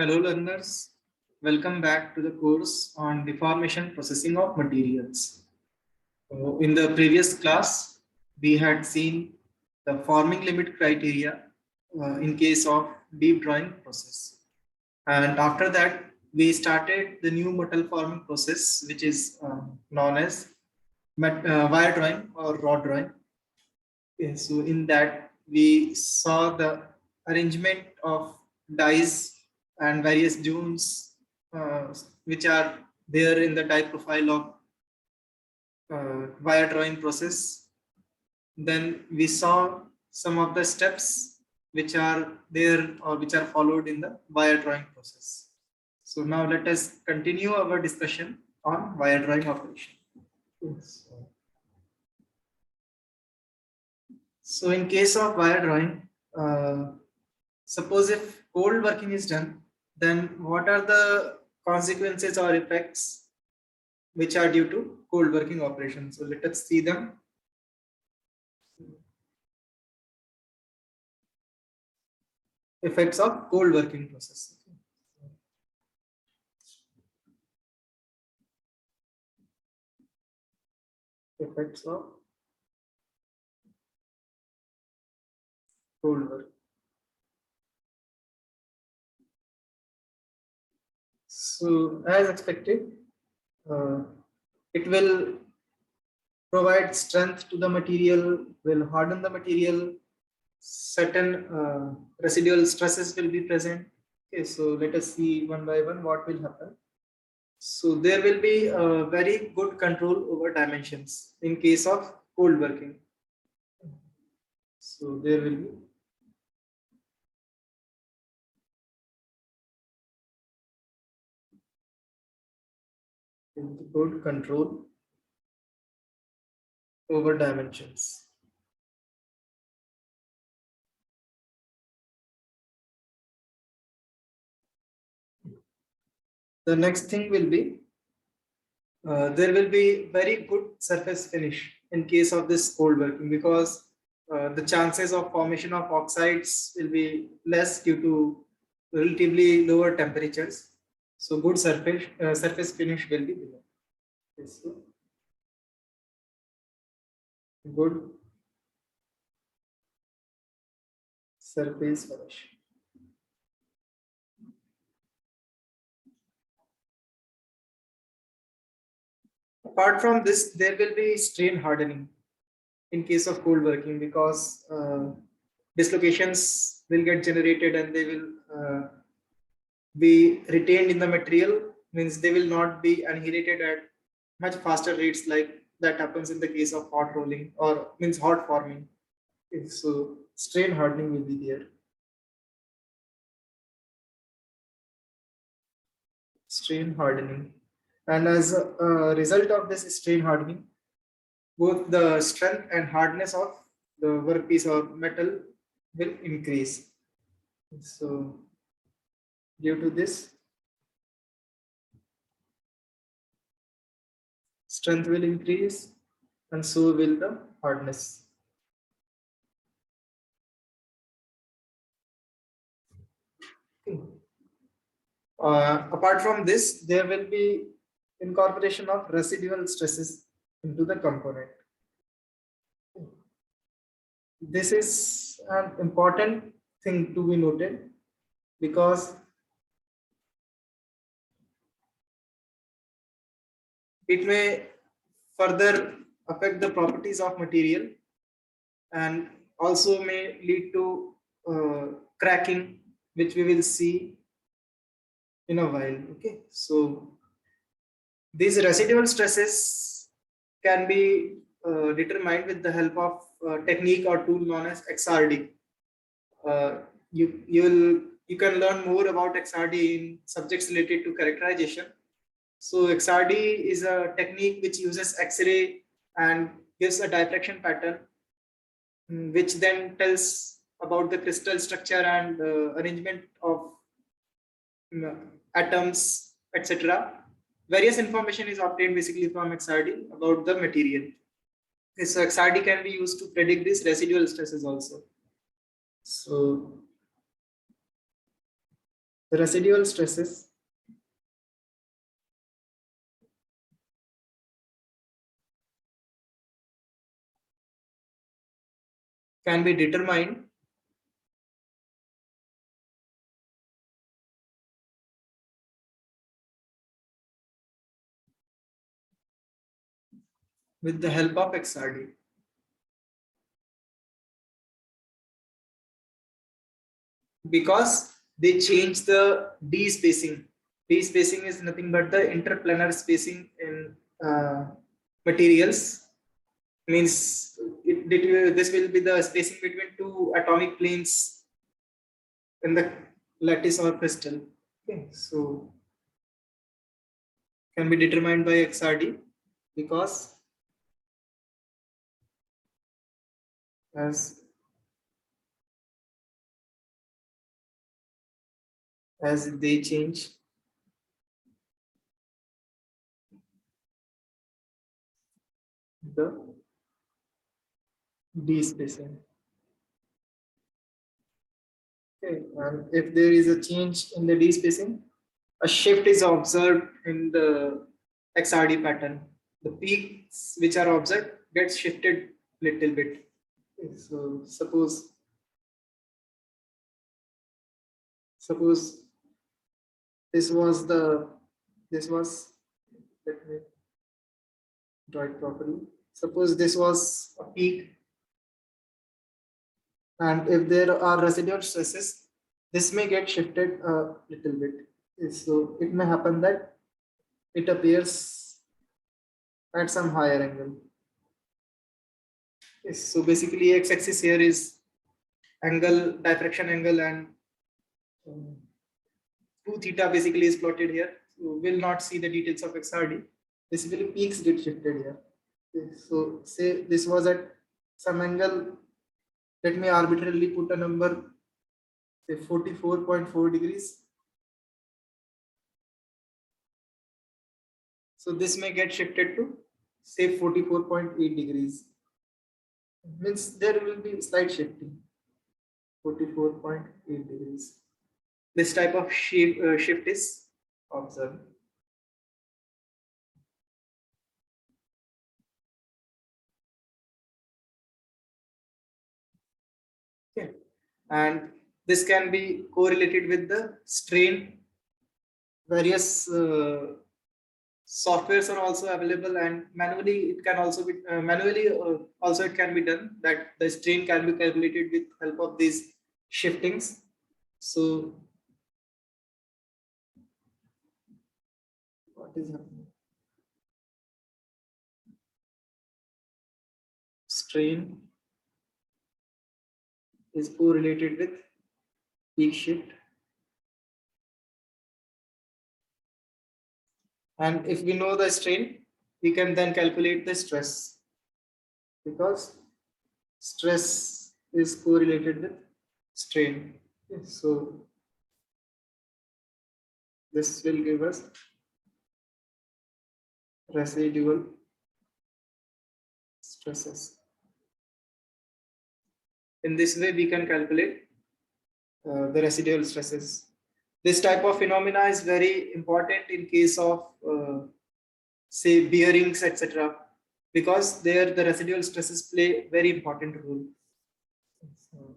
Hello learners, welcome back to the course on deformation processing of materials. In the previous class, we had seen the forming limit criteria in case of deep drawing process. And after that, we started the new metal forming process, which is known as wire drawing or rod drawing. Okay, so in that, we saw the arrangement of dies and various zones which are there in the die profile of wire drawing process. Then we saw some of the steps which are there or which are followed in the wire drawing process. So now let us continue our discussion on wire drawing operation. Yes. So in case of wire drawing, suppose if cold working is done, then what are the consequences or effects which are due to cold working operations? So let us see them. Effects of cold working process. Effects of cold work. So as expected, it will provide strength to the material, will harden the material, certain residual stresses will be present. Okay, so let us see one by one what will happen. So there will be a very good control over dimensions in case of cold working. So there will be good control over dimensions. The next thing will be there will be very good surface finish in case of this cold working, because the chances of formation of oxides will be less due to relatively lower temperatures. So good surface finish will be below. So good surface finish. Apart from this, there will be strain hardening in case of cold working, because dislocations will get generated and they will be retained in the material, means they will not be annihilated at much faster rates like that happens in the case of hot rolling or means hot forming. So strain hardening will be there. Strain hardening. And as a result of this strain hardening, both the strength and hardness of the workpiece or metal will increase. So due to this, strength will increase and so will the hardness. Apart from this, there will be incorporation of residual stresses into the component. This is an important thing to be noted, because it may further affect the properties of material and also may lead to cracking, which we will see in a while. Okay, so these residual stresses can be determined with the help of technique or tool known as XRD. You can learn more about XRD in subjects related to characterization. So XRD is a technique which uses X-ray and gives a diffraction pattern, which then tells about the crystal structure and arrangement of atoms, etc. Various information is obtained basically from XRD about the material. Okay, so XRD can be used to predict these residual stresses also. So The residual stresses can be determined with the help of XRD because they change the D spacing. D spacing is nothing but the interplanar spacing in materials. Means this will be the spacing between two atomic planes in the lattice or crystal. Okay, so can be determined by XRD because as they change the D spacing. Okay, and if there is a change in the D spacing, a shift is observed in the XRD pattern. The peaks which are observed get shifted little bit. Okay, so suppose this was let me draw it properly. Suppose this was a peak, and if there are residual stresses, this may get shifted a little bit. So it may happen that it appears at some higher angle. Yes, so basically x-axis here is angle, diffraction angle, and um, 2 theta basically is plotted here. So we'll not see the details of XRD. Basically peaks get shifted here. Okay, so say this was at some angle, let me arbitrarily put a number, say 44.4 degrees. So this may get shifted to say 44.8 degrees. Means there will be slight shifting. 44.8 degrees. This type of shift is observed. Okay. And this can be correlated with the strain. Various softwares are also available, and manually it can also be also it can be done that the strain can be calculated with help of these shiftings. So what is happening? Strain is correlated with peak shift. And if we know the strain, we can then calculate the stress because stress is correlated with strain. Okay, so this will give us residual stresses. In this way, we can calculate the residual stresses. This type of phenomena is very important in case of say bearings, etc., because there the residual stresses play very important role. So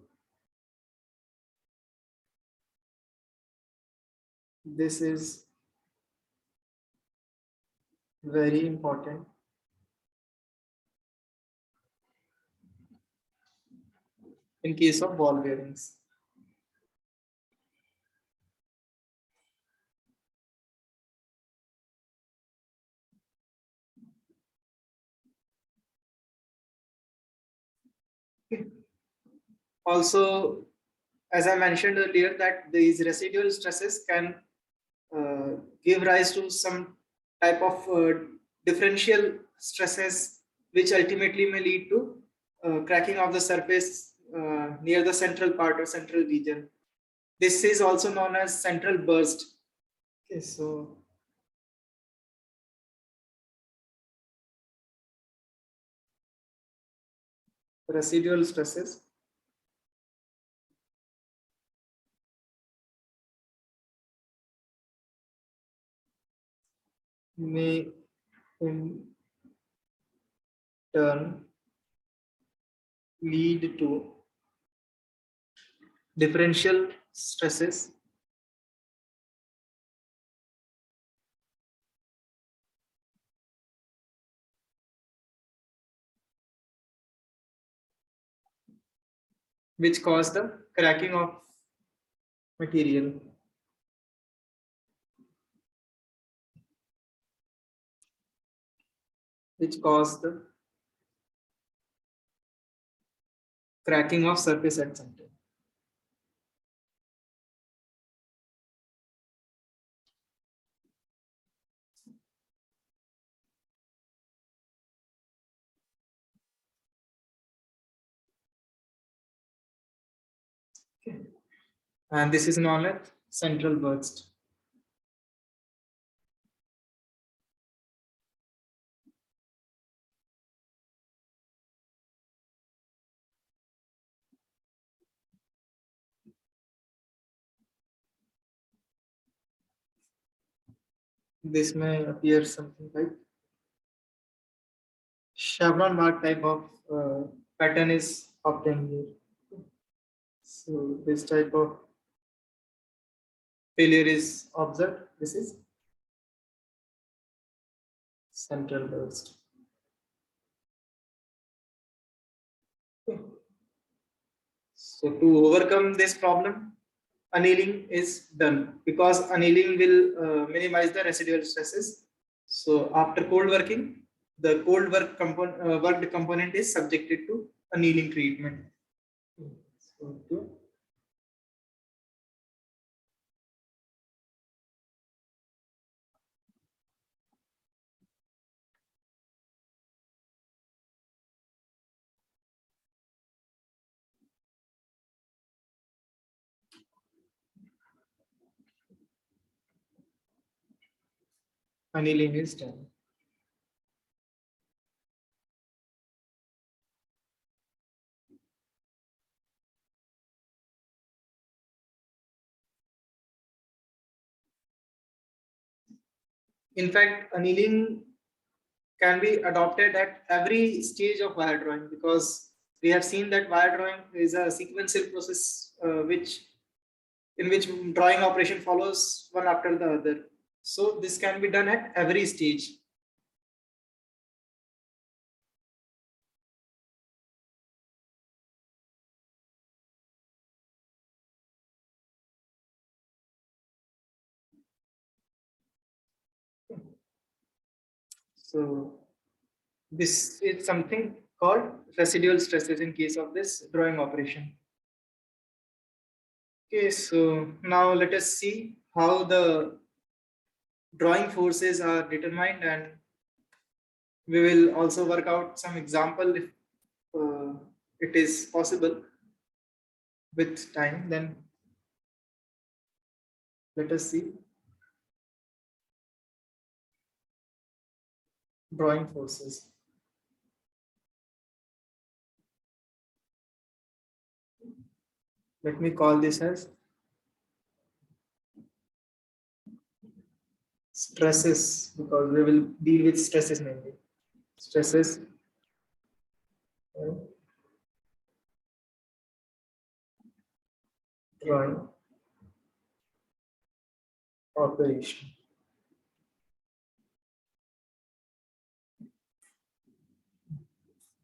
this is very important in case of ball bearings. Also, as I mentioned earlier, that these residual stresses can give rise to some type of differential stresses, which ultimately may lead to cracking of the surface near the central part or central region. This is also known as central burst. Okay, so residual stresses may in turn lead to differential stresses which cause the cracking of material. Which cause the cracking of surface at center. Okay. And this is known as central burst. This may appear something like chevron mark type of pattern is obtained here. So this type of failure is observed. This is central burst. Okay. So to overcome this problem, annealing is done because annealing will minimize the residual stresses. So after cold working, the cold worked component is subjected to annealing treatment. So, annealing is done. In fact, annealing can be adopted at every stage of wire drawing because we have seen that wire drawing is a sequential process in which drawing operation follows one after the other. So this can be done at every stage. So this is something called residual stresses in case of this drawing operation. Okay, so now let us see how the drawing forces are determined, and we will also work out some example if it is possible with time. Then let us see drawing forces. Let me call this as stresses because we will deal with stresses mainly. Stresses drawing operation.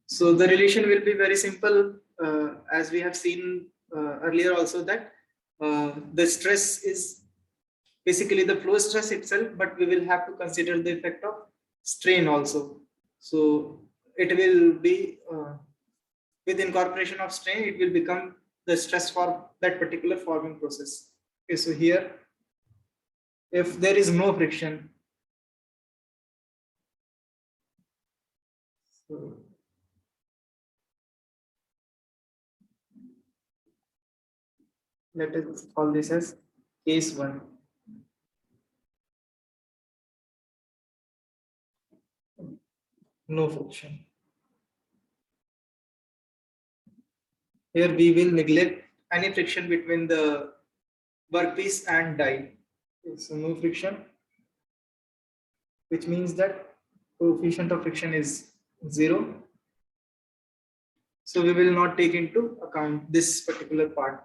So the relation will be very simple, as we have seen earlier also, that the stress is basically the flow stress itself, but we will have to consider the effect of strain also. So it will be with incorporation of strain, it will become the stress for that particular forming process. Okay, so here, if there is no friction, so let us call this as case one. No friction. Here we will neglect any friction between the workpiece and die. Okay, so no friction. which means that coefficient of friction is 0. So we will not take into account this particular part.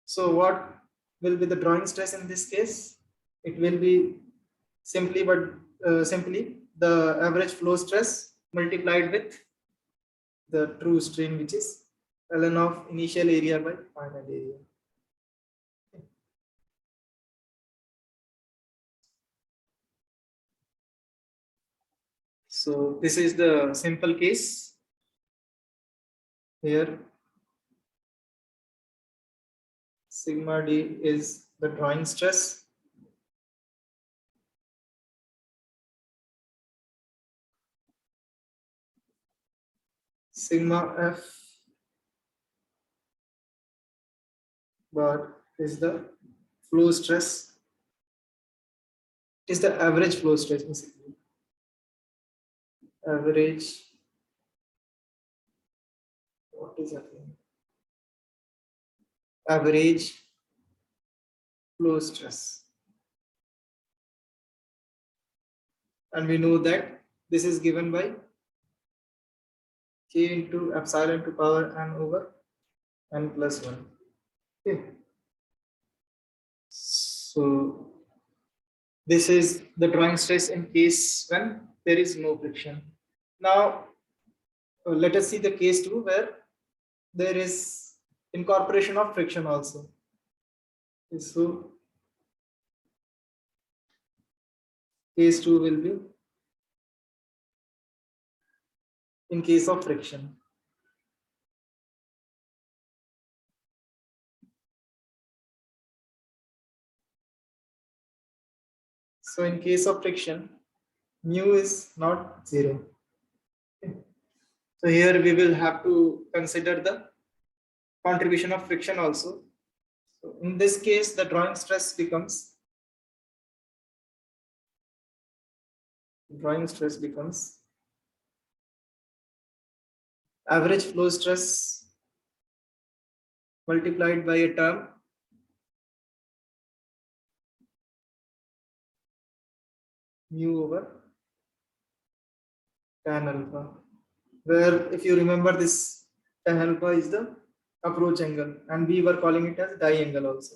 So what will be the drawing stress in this case? It will be simply the average flow stress multiplied with the true strain, which is ln of initial area by final area. So this is the simple case. Here sigma d is the drawing stress. Sigma f bar is the flow stress. It is the average flow stress basically. Average, what is happening? Average flow stress. And we know that this is given by k into epsilon to power n over n plus 1. Okay. So this is the drawing stress in case when there is no friction. Now let us see the case 2 where there is incorporation of friction also. So case 2 will be in case of friction. So in case of friction, mu is not 0. So here we will have to consider the contribution of friction also. So in this case, the drawing stress becomes average flow stress multiplied by a term mu over tan alpha, where if you remember this tan alpha is the approach angle and we were calling it as diangle also.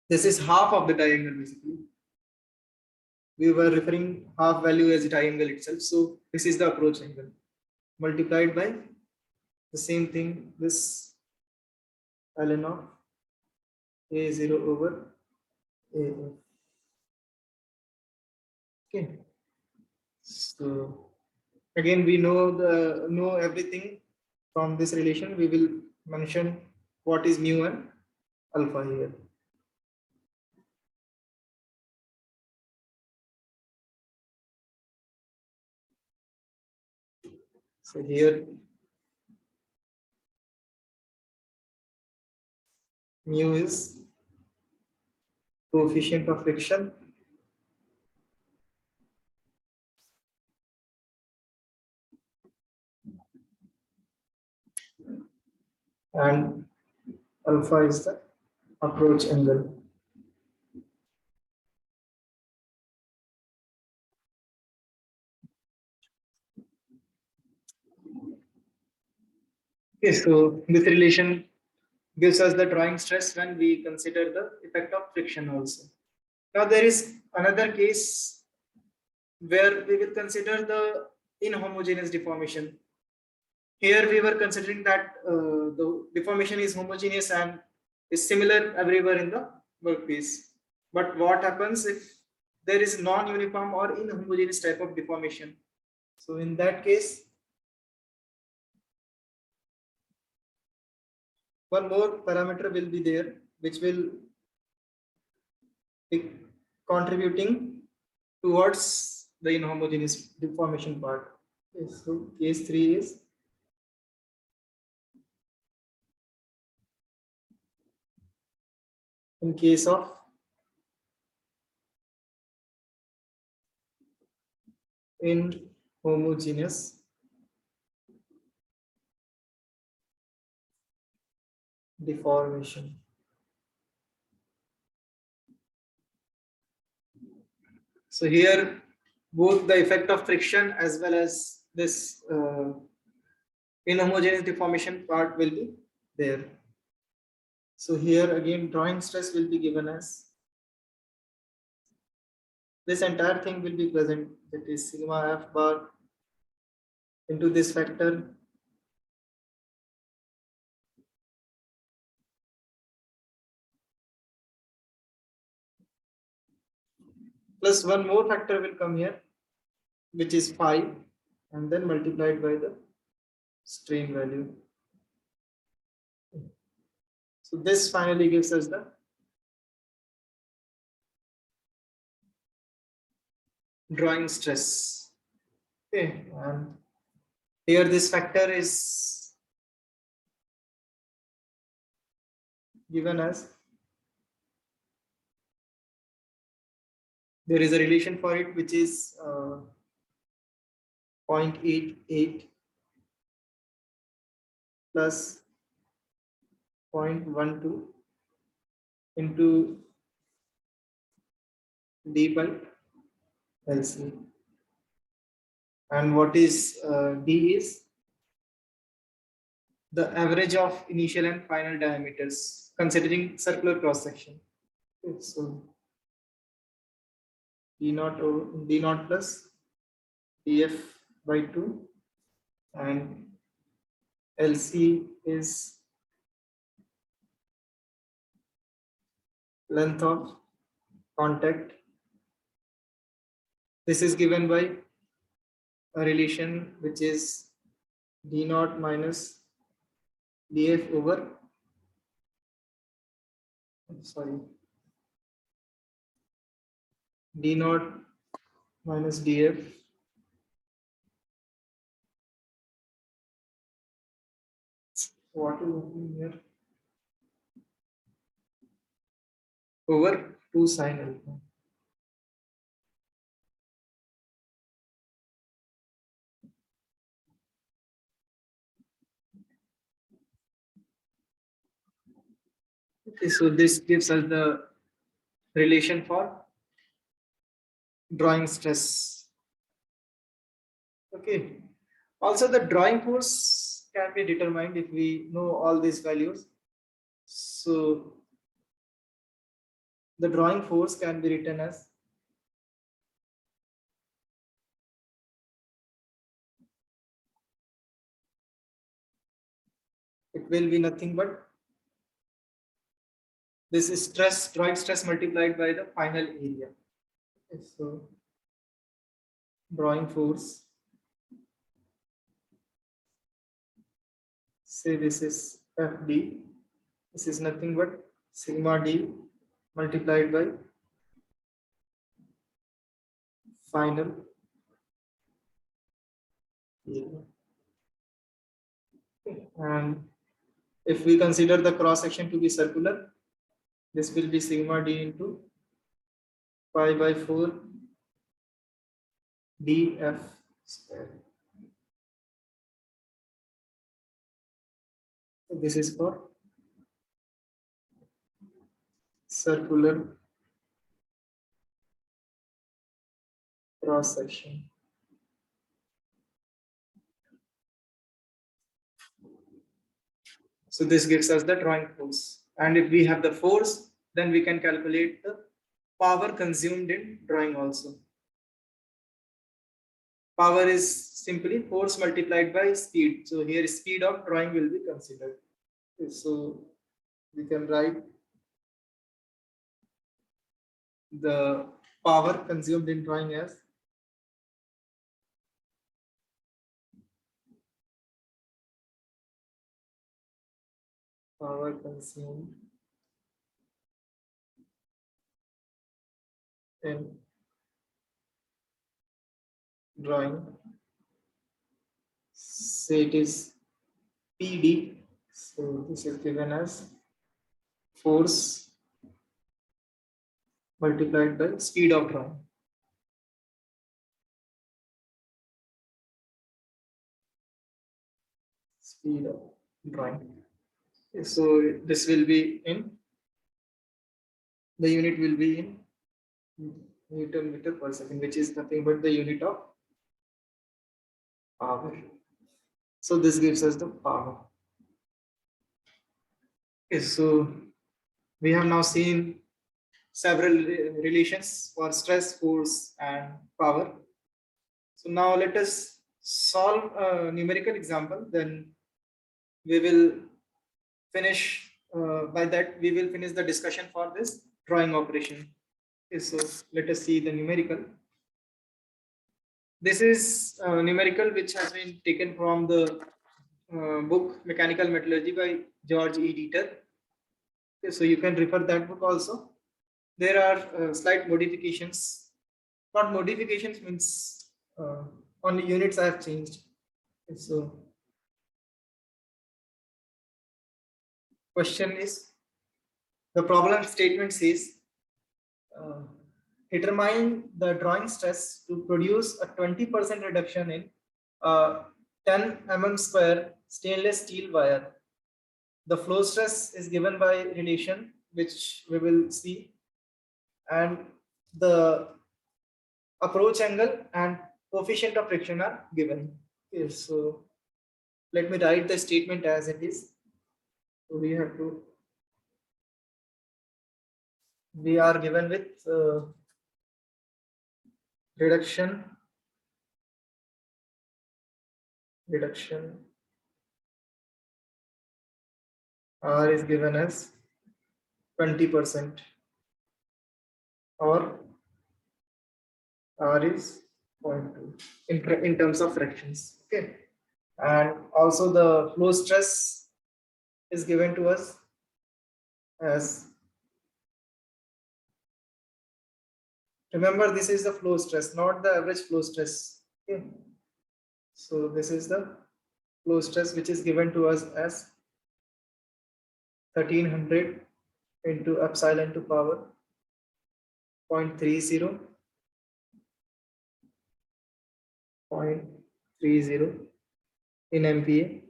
This is half of the diangle basically. We were referring half value as triangle itself. So this is the approach angle multiplied by the same thing, this ln of a0 over a. Okay. So again, we know everything from this relation. We will mention what is mu and alpha here. So here mu is coefficient of friction and alpha is the approach angle. Okay, so this relation gives us the drawing stress when we consider the effect of friction also. Now there is another case where we will consider the inhomogeneous deformation. Here we were considering that the deformation is homogeneous and is similar everywhere in the workpiece. But what happens if there is non-uniform or inhomogeneous type of deformation? So in that case, one more parameter will be there, which will be contributing towards the inhomogeneous deformation part. Okay, so case 3 is in case of inhomogeneous deformation. So here both the effect of friction as well as this inhomogeneous deformation part will be there. So here again drawing stress will be given as this entire thing will be present, that is sigma f bar into this factor plus one more factor will come here, which is 5, and then multiplied by the strain value. So this finally gives us the drawing stress. Okay, and here this factor is given as, there is a relation for it which is 0.88 plus 0.12 into d by LC. And what is d is the average of initial and final diameters considering circular cross section. Okay, so d naught plus df by 2, and LC is length of contact. This is given by a relation which is d naught minus df over, sorry, d naught minus df what is happening here over 2 sine alpha. Okay, so this gives us the relation for drawing stress. Okay. Also, the drawing force can be determined if we know all these values. So, the drawing force can be written as it will be nothing but this is stress, drawing stress multiplied by the final area. Okay, so, drawing force, say this is FD, this is nothing but sigma D multiplied by final area. Okay. And if we consider the cross section to be circular, this will be sigma D into pi by 4 df square. So this is for circular cross section. So this gives us the drawing force. And if we have the force, then we can calculate the power consumed in drawing also. Power is simply force multiplied by speed. So here speed of drawing will be considered. Okay, so we can write the power consumed in drawing as power consumed in drawing. Say it is PD. So this is given as force multiplied by speed of drawing. Speed of drawing. So this will be in, the unit will be in Newton meter per second, which is nothing but the unit of power. So this gives us the power. Okay, so we have now seen several relations for stress, force, and power. So now let us solve a numerical example. Then we will finish. By that, we will finish the discussion for this drawing operation. Okay, so let us see the numerical. This is numerical which has been taken from the book Mechanical Metallurgy by George E. Dieter. Okay, so you can refer that book also. There are slight modifications. Not modifications means on the units I have changed. Okay, so question is, the problem statement says uh, determine the drawing stress to produce a 20% reduction in 10 mm square stainless steel wire. The flow stress is given by relation, which we will see, and the approach angle and coefficient of friction are given. Okay, so let me write the statement as it is. So we are given with reduction R is given as 20% or R is 0.2 in terms of fractions. Okay, and also the flow stress is given to us as, remember this is the flow stress, not the average flow stress. Okay, so this is the flow stress which is given to us as 1300 into epsilon to power 0.30 in MPa.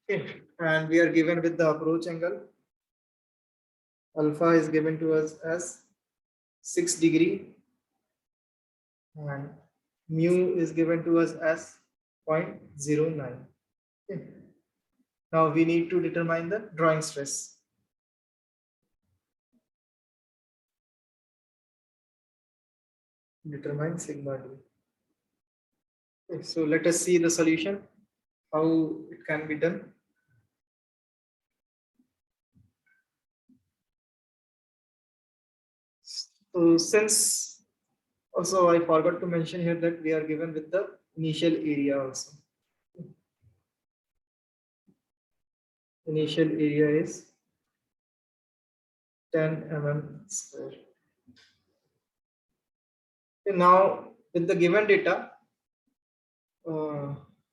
Okay, and we are given with the approach angle. Alpha is given to us as 6 degree and mu is given to us as 0.09. Okay. Now we need to determine the drawing stress. Determine sigma d. Okay, so let us see the solution, how it can be done. So since also I forgot to mention here that we are given with the initial area also. Initial area is 10 mm square. Okay, now with the given data,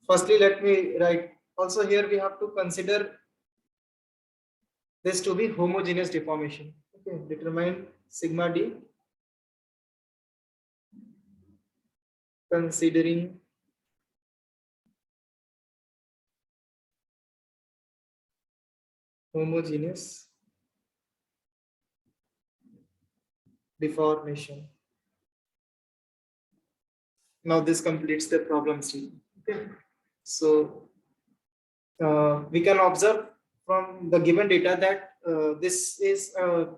firstly let me write, also here we have to consider this to be homogeneous deformation. Okay, determine sigma d considering homogeneous deformation. Now this completes the problem statement. Okay, so we can observe from the given data that this is a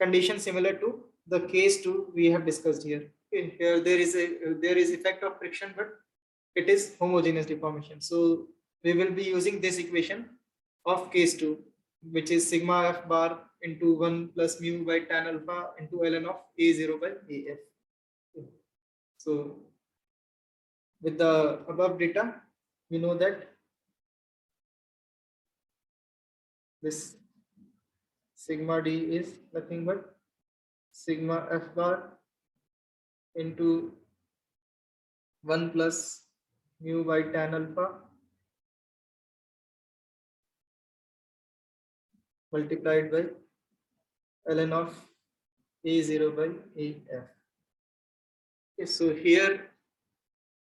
condition similar to the case 2 we have discussed here. Okay, here there is effect of friction, but it is homogeneous deformation. So we will be using this equation of case 2, which is sigma f bar into 1 plus mu by tan alpha into ln of a0 by af. Okay. So with the above data, we know that this sigma d is nothing but sigma f bar into 1 plus mu by tan alpha multiplied by ln of a0 by af. Okay, so here,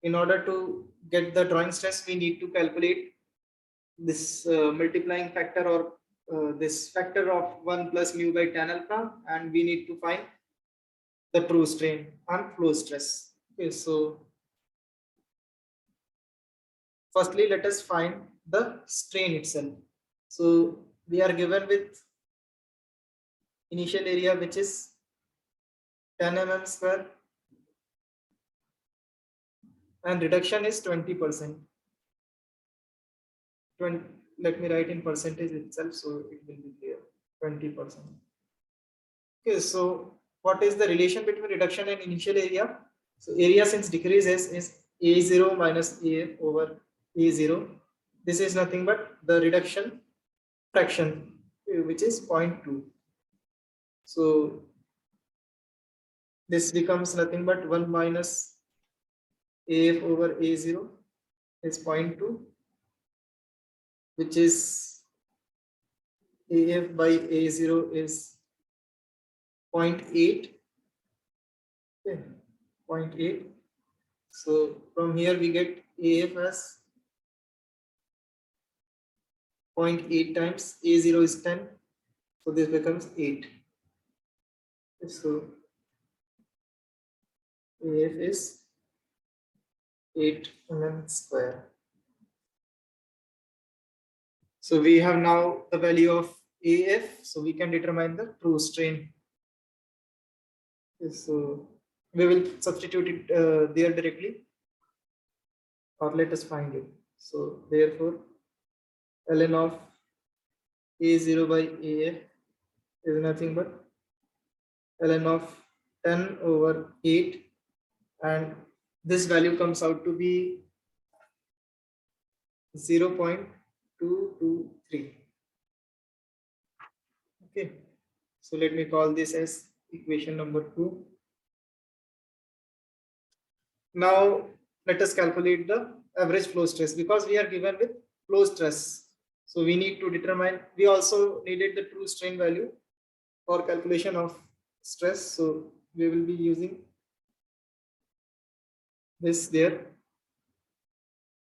in order to get the drawing stress, we need to calculate this multiplying factor or this factor of 1 plus mu by tan alpha, and we need to find the true strain on flow stress. Okay, so firstly, let us find the strain itself. So we are given with initial area which is 10 mm square and reduction is 20%. 20, let me write in percentage itself so it will be clear. 20%. Okay, so what is the relation between reduction and initial area? So area since decreases is A0 minus A over A0. This is nothing but the reduction fraction, which is 0.2. So this becomes nothing but 1 minus AF over A0 is 0.2, which is AF by A0 is 0.8. Okay, 0.8. So from here we get AF as 0.8 times A0 is 10. So this becomes 8. So AF is 8 mm square. So we have now the value of AF, so we can determine the true strain. So we will substitute it there directly, or let us find it. So therefore, ln of A0 by AF is nothing but ln of 10 over 8, and this value comes out to be 0.223. Okay, so let me call this as equation number 2. Now let us calculate the average flow stress, because we are given with flow stress. So we need to determine, we also needed the true strain value for calculation of stress. So we will be using this there.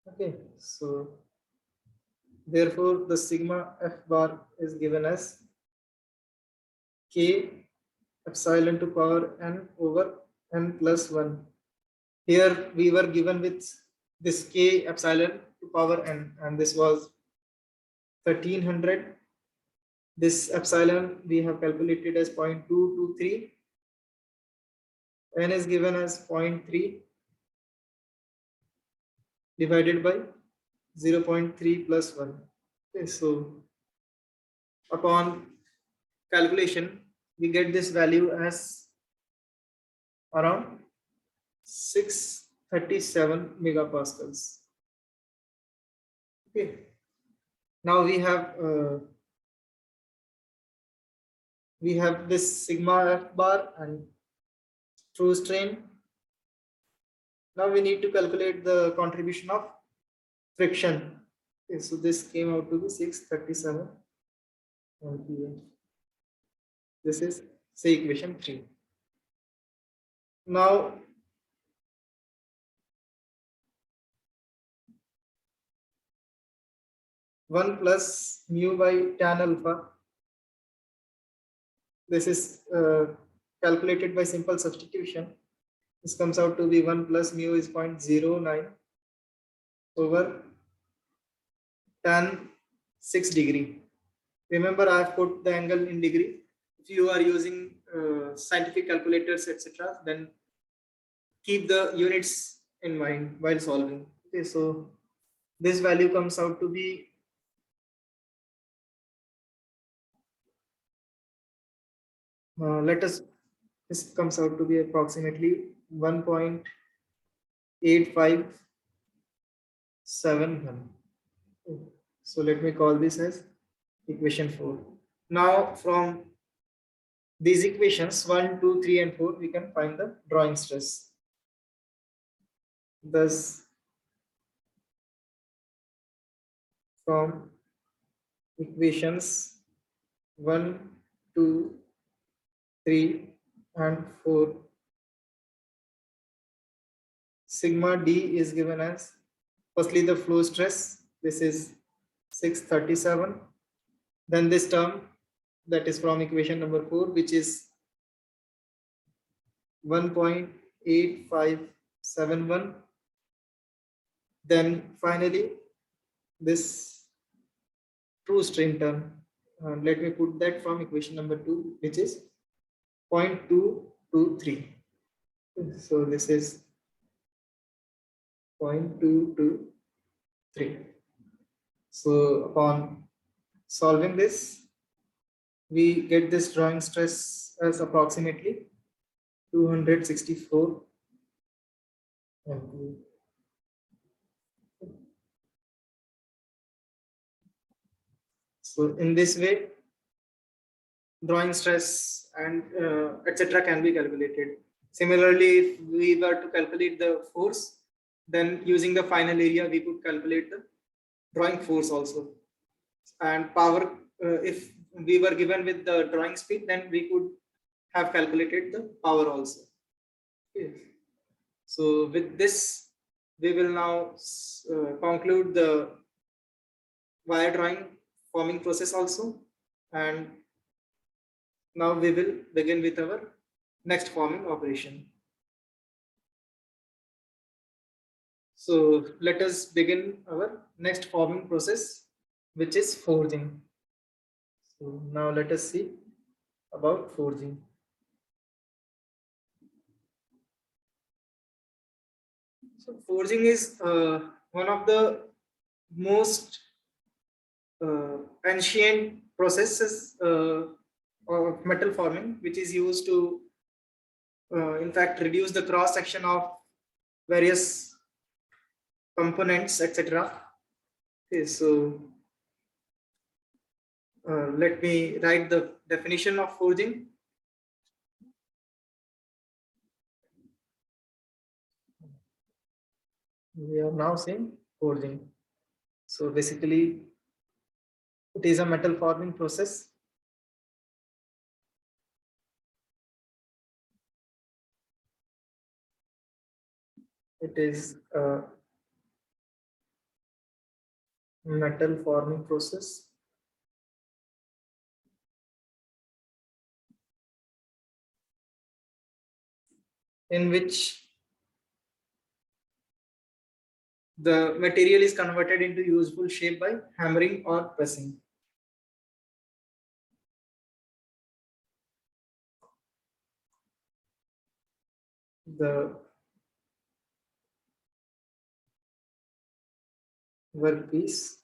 Okay, so therefore the sigma F bar is given as K epsilon to power n over n plus 1. Here we were given with this K epsilon to power n, and this was 1300. This epsilon we have calculated as 0.223. N is given as 0.3 divided by 0.3 plus 1. Okay, so upon calculation, we get this value as around 637 megapascals. Okay. Now we have this sigma F bar and true strain. Now we need to calculate the contribution of friction. Okay, so this came out to be 637 MPa. This is, say, equation 3. Now one plus mu by tan alpha. This is calculated by simple substitution. This comes out to be 1 plus mu is 0.09 over tan 6 degree. Remember, I have put the angle in degree. If you are using scientific calculators, etc., then keep the units in mind while solving. Okay, so this value comes out to be this comes out to be approximately 1.8571. So let me call this as equation 4. Now from these equations 1, 2, 3 and 4, we can find the drawing stress. Thus from equations 1, 2, 3 and 4, sigma D is given as, firstly, the flow stress. This is 637 Then this term that is from equation number 4, which is 1.8571. Then finally this true stream term. Let me put that from equation number 2, which is 0.223. So this is 0.223. So upon solving this, we get this drawing stress as approximately 264 MPa. So in this way, drawing stress and etc. can be calculated. Similarly, if we were to calculate the force, then using the final area, we could calculate the drawing force also. And power, if we were given with the drawing speed, then we could have calculated the power also. Okay. So with this, we will now conclude the wire drawing forming process also. And now we will begin with our next forming operation. So let us begin our next forming process, which is forging. So now let us see about forging. So forging is one of the most ancient processes of metal forming, which is used to in fact reduce the cross section of various components, etc. Okay, so let me write the definition of forging. We are now saying forging. So basically, it is a metal forming process. It is a metal forming process in which the material is converted into useful shape by hammering or pressing. The workpiece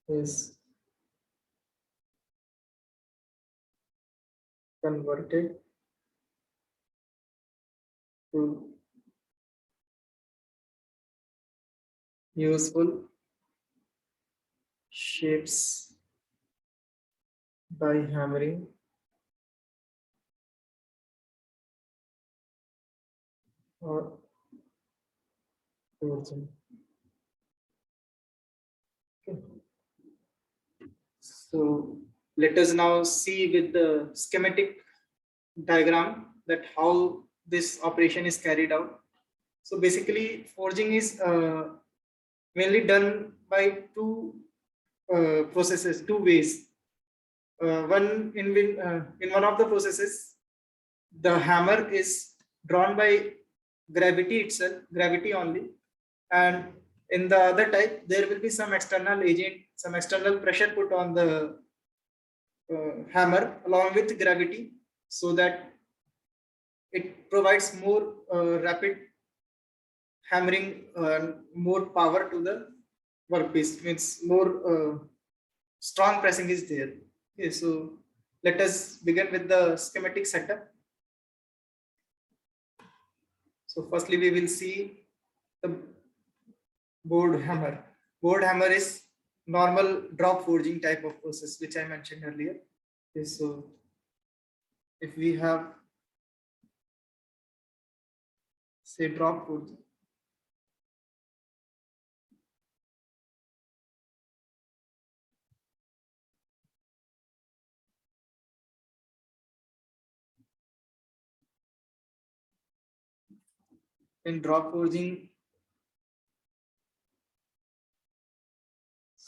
is converted to useful shapes by hammering or forging. Okay. So let us now see with the schematic diagram that how this operation is carried out. So basically, forging is mainly done by two processes, two ways. One in one of the processes, the hammer is drawn by gravity itself, gravity only, and in the other type, there will be some external agent, some external pressure put on the hammer along with gravity, so that it provides more rapid hammering, more power to the workpiece. Means more strong pressing is there. Okay, so let us begin with the schematic setup. So firstly, we will see the board hammer. Board hammer is normal drop forging type of process, which I mentioned earlier. Okay, so if we have, say, drop forging, in drop forging,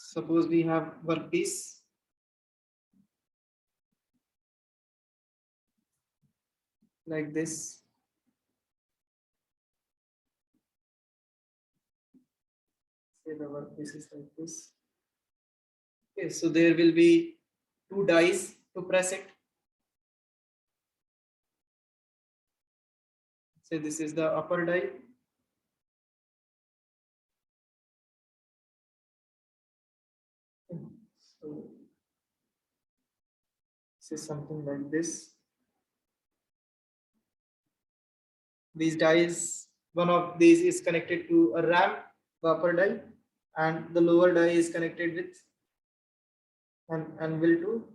Suppose we have workpiece like this. Say the workpiece is like this. Okay, so there will be two dies to press it. Say this is the upper die. So this is something like this. These dies, one of these is connected to a RAM, the upper die, and the lower die is connected with an anvil to.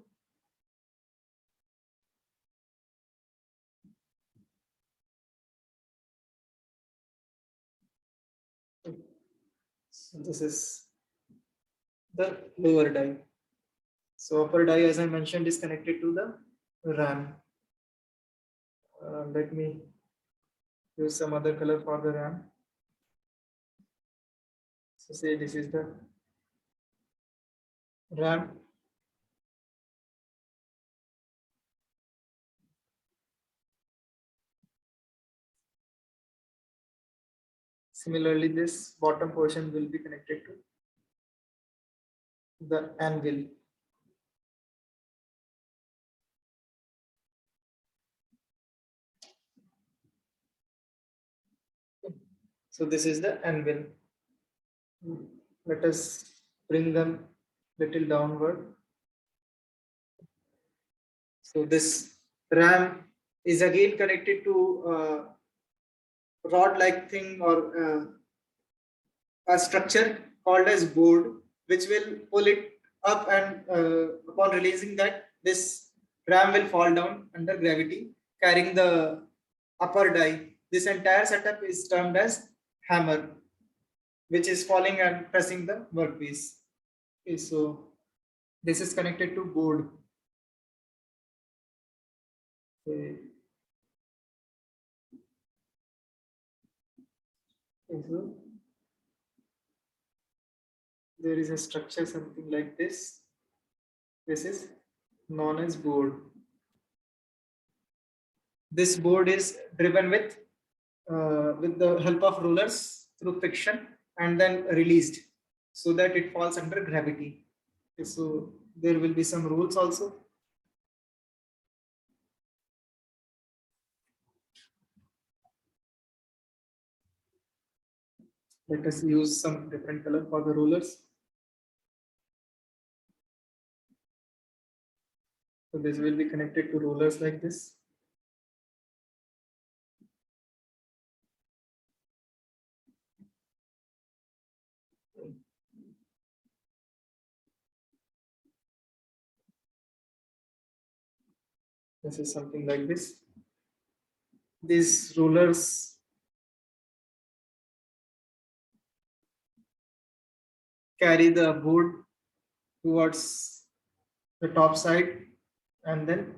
So this is the lower die. So upper die, as I mentioned, is connected to the RAM. Let me use some other color for the RAM. So say this is the RAM. Similarly, this bottom portion will be connected to the anvil. So this is the anvil. Let us bring them little downward. So this RAM is again connected to rod-like thing or a structure called as board, which will pull it up, and upon releasing that, this RAM will fall down under gravity, carrying the upper die. This entire setup is termed as hammer, which is falling and pressing the workpiece. Okay, so this is connected to board. Okay. So there is a structure something like this. This is known as board. This board is driven with the help of rollers through friction and then released so that it falls under gravity. Okay, so there will be some rules also. Let us use some different color for the rollers. So this will be connected to rollers like this. This is something like this. These rollers carry the board towards the top side, and then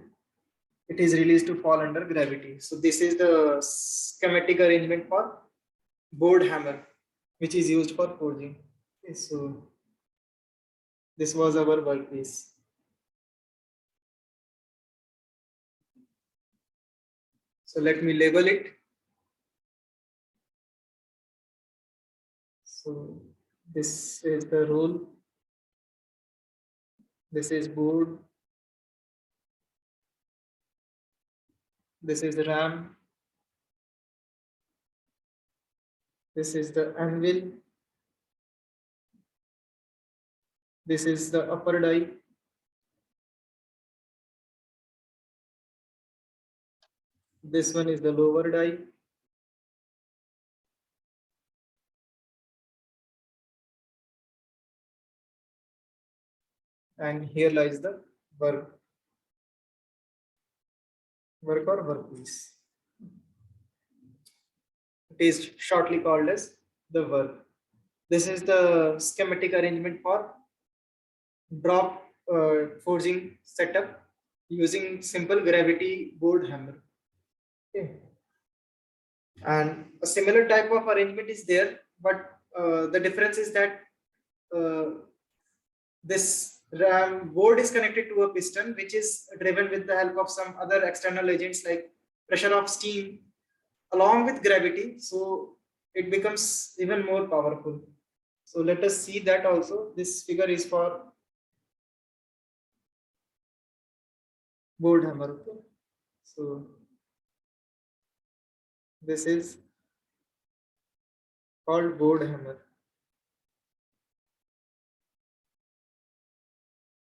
it is released to fall under gravity. So this is the schematic arrangement for board hammer, which is used for forging. Okay, so this was our workpiece. So let me label it. So this is the roll. This is board. This is RAM. This is the anvil. This is the upper die. This one is the lower die. And here lies the work or workpiece. It is shortly called as the work. This is the schematic arrangement for drop forging setup using simple gravity board hammer. Okay. And a similar type of arrangement is there, but the difference is that uh, this RAM board is connected to a piston, which is driven with the help of some other external agents like pressure of steam along with gravity. So it becomes even more powerful. So let us see that also. This figure is for board hammer. Okay. So this is called board hammer.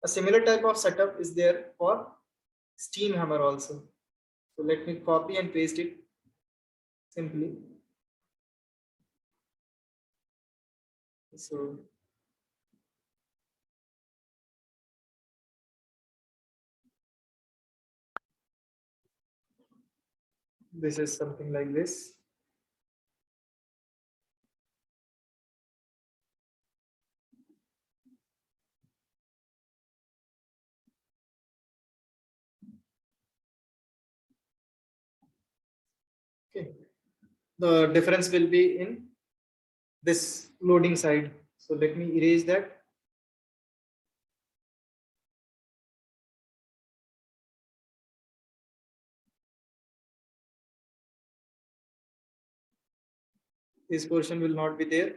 A similar type of setup is there for steam hammer also. So let me copy and paste it simply. So this is something like this. Okay. The difference will be in this loading side. So let me erase that. This portion will not be there.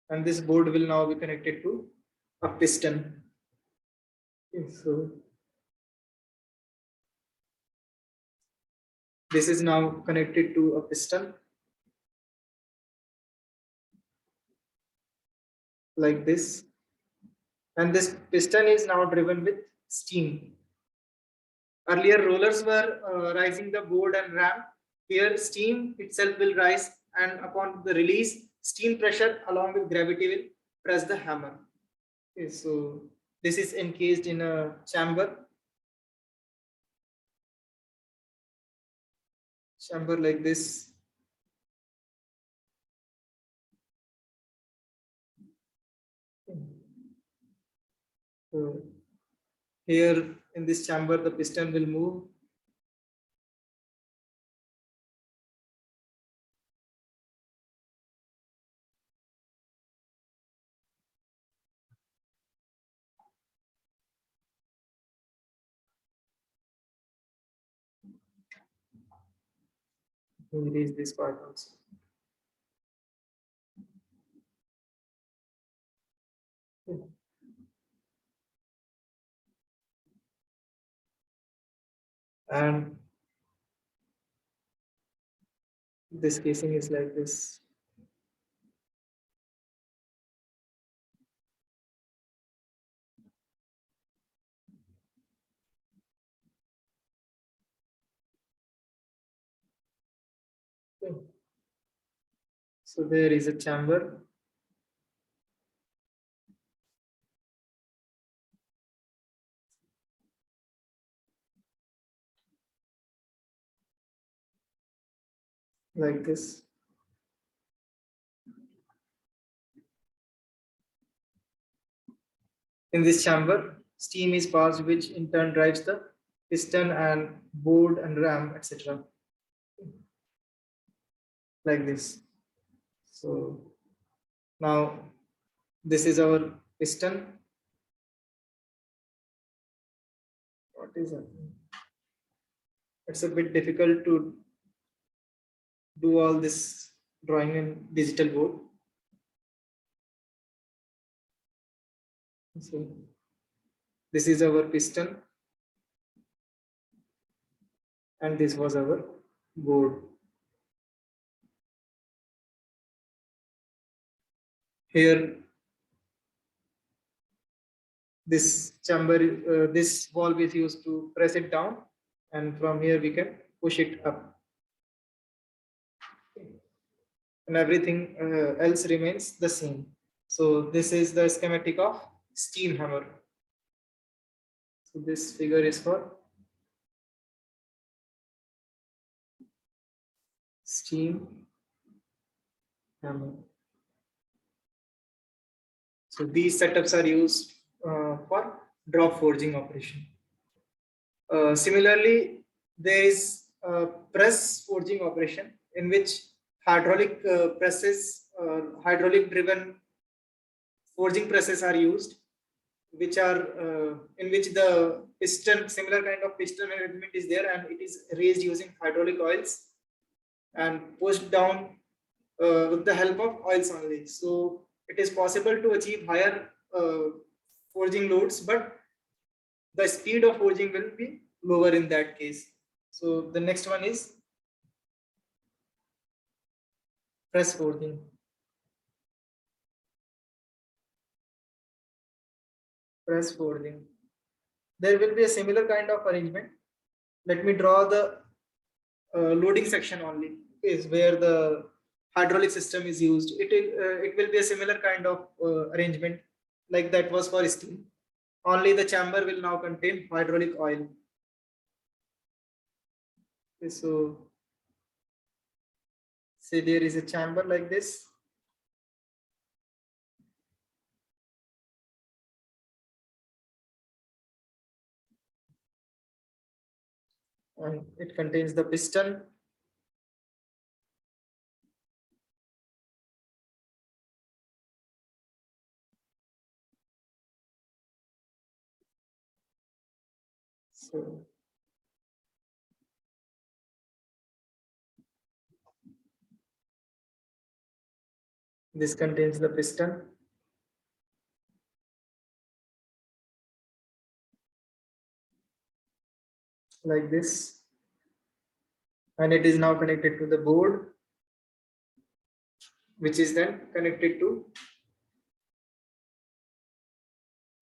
And this board will now be connected to a piston. Okay, so this is now connected to a piston like this. And this piston is now driven with steam. Earlier rollers were rising the board and ram. Here steam itself will rise, and upon the release, steam pressure along with gravity will press the hammer. Okay, so this is encased in a chamber like this. So here in this chamber, the piston will move. Erase this part also. And this casing is like this. Okay. So there is a chamber. Like this. In this chamber, steam is passed, which in turn drives the piston and board and ram, etc. Like this. So now this is our piston. What is it? It's a bit difficult to do all this drawing in digital board. So this is our piston, and this was our board. Here, this chamber, this valve is used to press it down, and from here we can push it up, and everything else remains the same. So this is the schematic of steam hammer. So this figure is for steam hammer. So these setups are used for drop forging operation. Similarly, there is a press forging operation in which hydraulic presses, hydraulic driven forging presses are used, which are in which the piston, similar kind of piston arrangement is there, and it is raised using hydraulic oils and pushed down with the help of oils only. So it is possible to achieve higher forging loads, but the speed of forging will be lower in that case. So the next one is press forging. Press forging. There will be a similar kind of arrangement. Let me draw the loading section only, is where the hydraulic system is used. It will be a similar kind of arrangement like that was for steam. Only the chamber will now contain hydraulic oil. Okay, so say there is a chamber like this, and it contains the piston. So this contains the piston like this, and it is now connected to the board, which is then connected to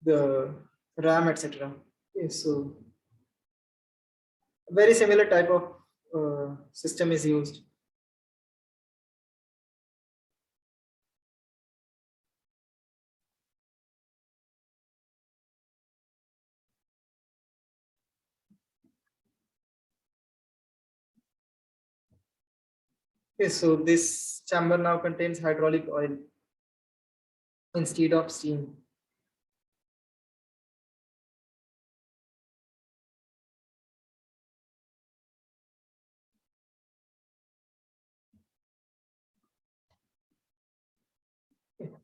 the RAM, etc. Okay, so a very similar type of system is used. Okay, so this chamber now contains hydraulic oil instead of steam.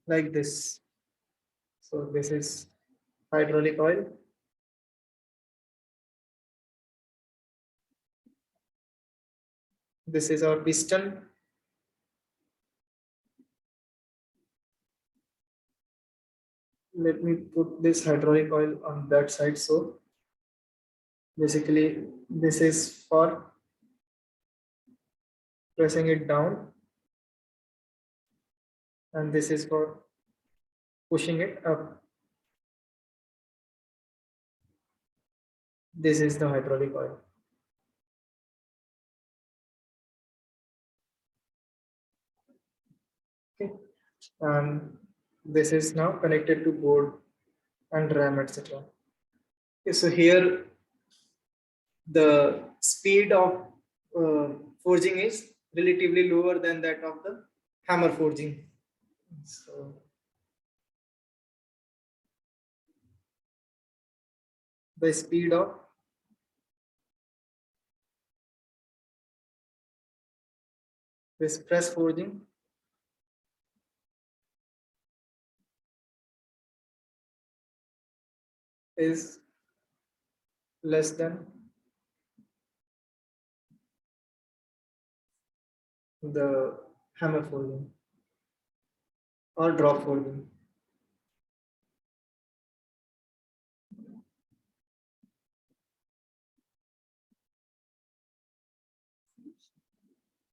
Like this. So this is hydraulic oil. This is our piston. Let me put this hydraulic oil on that side. So basically this is for pressing it down, and this is for pushing it up. This is the hydraulic oil. Okay. And this is now connected to board and RAM, etc. Okay, so here the speed of forging is relatively lower than that of the hammer forging. So the speed of this press forging is less than the hammer forging or drop forging.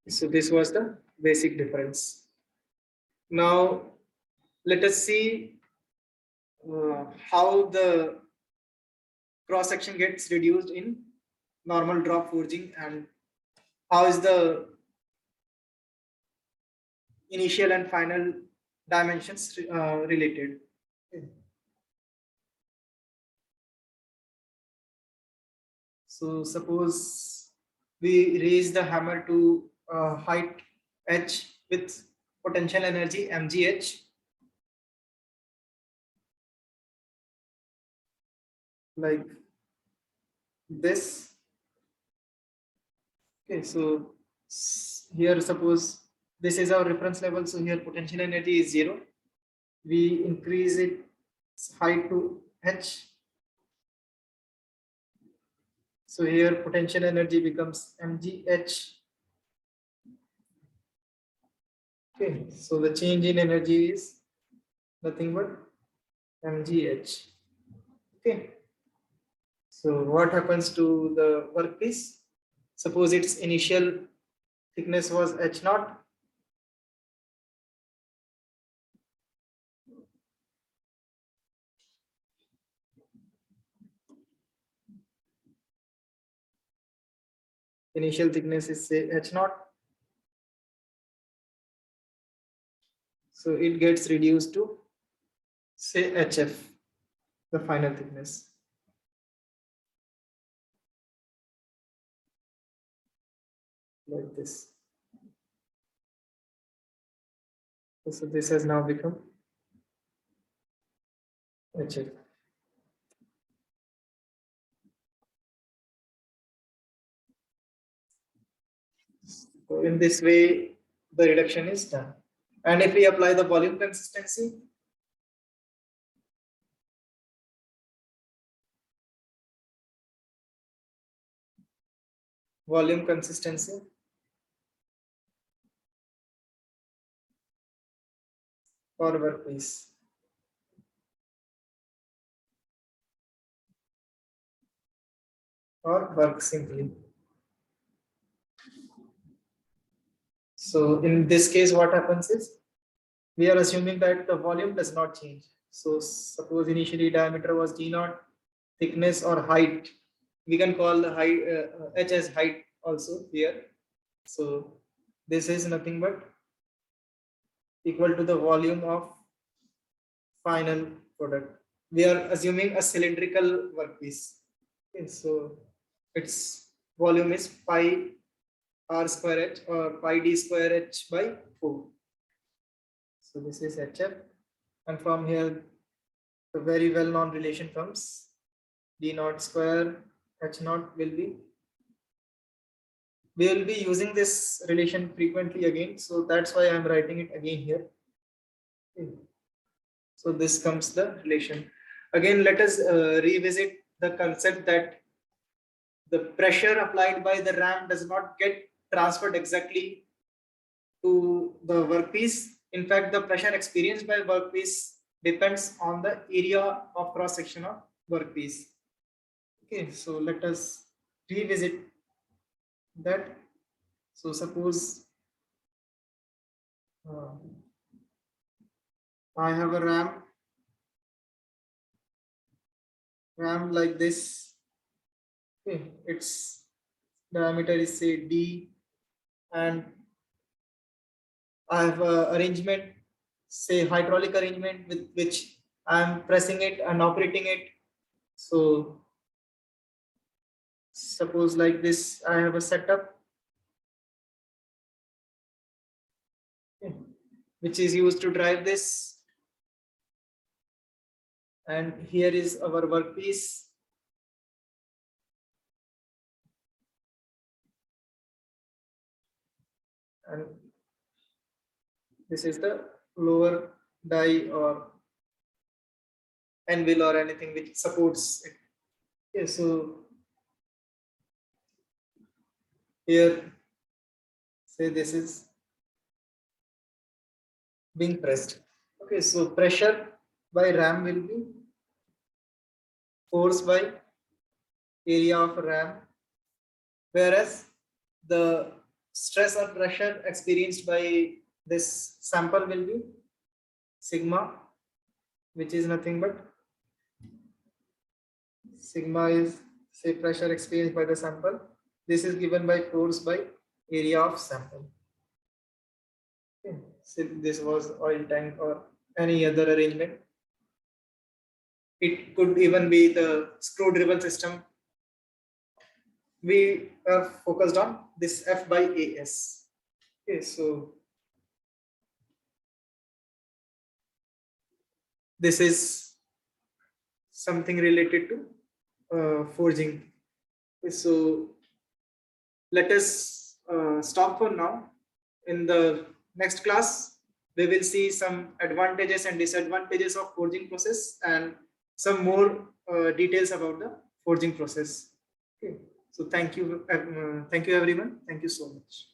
So this was the basic difference. Now let us see how the cross section gets reduced in normal drop forging, and how is the initial and final dimensions related. So suppose we raise the hammer to height h with potential energy mgh, like this. Okay, so here suppose this is our reference level, so here potential energy is 0, we increase its height to h. So here potential energy becomes mgh. Okay, so the change in energy is nothing but mgh. Okay, so what happens to the workpiece? Suppose its initial thickness was h naught. Initial thickness is say h naught. So it gets reduced to say hf, the final thickness. Like this. So this has now become hf. So in this way, the reduction is done. And if we apply the volume consistency, volume consistency for workpiece. Or work simply. So in this case, what happens is we are assuming that the volume does not change. So suppose initially diameter was d naught, thickness or height. We can call the height h as height also here. So this is nothing but equal to the volume of final product. We are assuming a cylindrical workpiece. Okay, so its volume is pi r square h or pi d square h by 4. So this is hf, and from here the very well known relation comes d naught square h naught will be. We will be using this relation frequently again, so that's why I am writing it again here. Okay. So this comes the relation. Again, let us revisit the concept that the pressure applied by the ram does not get transferred exactly to the workpiece. In fact, the pressure experienced by workpiece depends on the area of cross section of workpiece. Okay, so let us revisit that. So suppose uh, I have a ram like this. Okay, its diameter is say d, and I have a arrangement, say hydraulic arrangement with which I am pressing it and operating it. So suppose like this, I have a setup, okay, which is used to drive this, and here is our workpiece. And this is the lower die or anvil or anything which supports it. Okay, so here, say this is being pressed. Okay, so pressure by ram will be force by area of ram, whereas the stress or pressure experienced by this sample will be sigma, which is nothing but sigma is say pressure experienced by the sample. This is given by force by area of sample. Okay. So this was oil tank or any other arrangement. It could even be the screw driven system. We are focused on this F by AS. Okay, so this is something related to forging. Okay, so let us stop for now. In the next class, we will see some advantages and disadvantages of forging process and some more details about the forging process. Okay. So thank you everyone. Thank you so much.